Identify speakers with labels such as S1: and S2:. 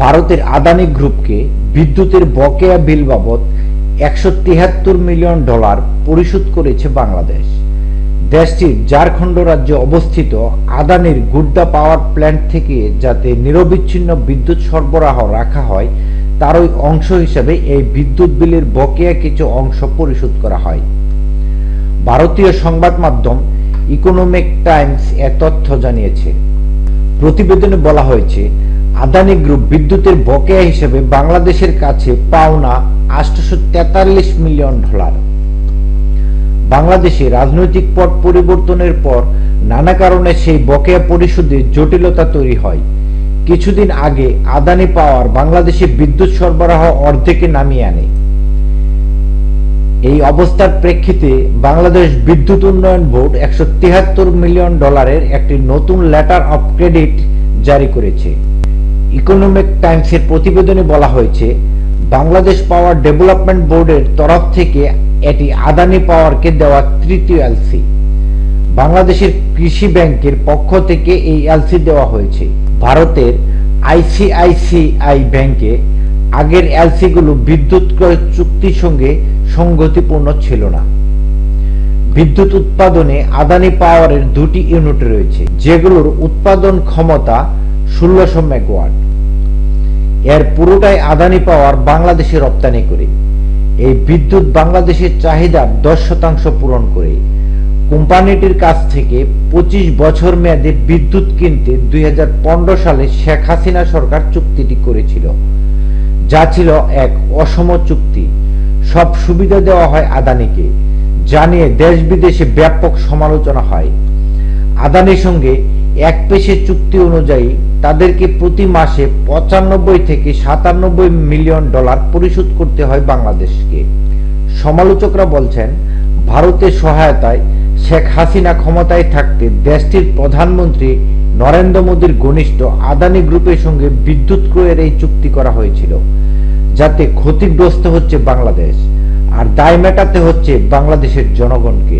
S1: ভারতের আদানি গ্রুপকে বিদ্যুতের বকেয়া বিল বাবদ $173 মিলিয়ন পরিশোধ করেছে বাংলাদেশ। দেশটির ঝাড়খণ্ড রাজ্যে অবস্থিত আদানির গুড্ডা পাওয়ার প্ল্যান্ট থেকে যাতে নিরবিচ্ছিন্ন বিদ্যুৎ সরবরাহ রাখা হয়, তারই অংশ হিসেবে এই বিদ্যুৎ বিলের বকেয়া কিছু অংশ পরিশোধ করা হয়। ভারতীয় সংবাদ মাধ্যম ইকোনমিক টাইমস এ তথ্য জানিয়েছে। প্রতিবেদনে বলা হয়েছে, আদানি গ্রুপ বিদ্যুতের বকেয়া হিসেবে বাংলাদেশের কাছে পাওনা $843 মিলিয়ন। বাংলাদেশে রাজনৈতিক পট পরিবর্তনের পর নানা কারণে সেই বকেয়া পরিশোধে জটিলতা তৈরি হয়। কিছুদিন আগে আদানি পাওয়ার বাংলাদেশে বিদ্যুৎ সরবরাহ অর্ধেকে নামিয়ে আনে। এই অবস্থার প্রেক্ষিতে বাংলাদেশ বিদ্যুৎ উন্নয়ন বোর্ড $173 মিলিয়ন একটি নতুন লেটার অফ ক্রেডিট জারি করেছে। ইকোনমিক টাইমসের প্রতিবেদনে বলা হয়েছে, বাংলাদেশ পাওয়ার ডেভেলপমেন্ট বোর্ডের তরফ থেকে এটি আদানি পাওয়ারকে দেওয়া তৃতীয় এলসি। বাংলাদেশের কৃষি ব্যাংকের পক্ষ থেকে এই এলসি দেওয়া হয়েছে। ভারতের আইসিআইসিআই ব্যাংকে আগের এলসিগুলো বিদ্যুৎ ক্রয় চুক্তির সঙ্গে সঙ্গতিপূর্ণ ছিল না। বিদ্যুৎ উৎপাদনে আদানি পাওয়ারের দুটি ইউনিট রয়েছে, যেগুলোর উৎপাদন ক্ষমতা 1600 মেগাওয়াট। এর পুরোটাই আদানি পাওয়ার বাংলাদেশে রপ্তানি করে। এই বিদ্যুৎ বাংলাদেশের চাহিদার 10% পূরণ করে। কোম্পানিটির কাছ থেকে 25 বছর মেয়াদে বিদ্যুৎ কিনতে 2015 সালে শেখ হাসিনা সরকার চুক্তিটি করেছিল, যা ছিল এক অসম চুক্তি। সব সুবিধা দেওয়া হয় আদানিকে, যা নিয়ে দেশ বিদেশে ব্যাপক সমালোচনা হয়। আদানির সঙ্গে এক পেশে চুক্তি অনুযায়ী তাদেরকে প্রতি মাসে $95 থেকে $97 মিলিয়ন পরিশোধ করতে হয় বাংলাদেশকে। সমালোচকরা বলছেন, ভারতের সহায়তায় শেখ হাসিনা ক্ষমতায় থাকতে দেশটির প্রধানমন্ত্রী নরেন্দ্র মোদীর ঘনিষ্ঠ আদানি গ্রুপের সঙ্গে বিদ্যুৎ ক্রয়ের এই চুক্তি করা হয়েছিল, যাতে ক্ষতিগ্রস্ত হচ্ছে বাংলাদেশ, আর দায় মেটাতে হচ্ছে বাংলাদেশের জনগণকে।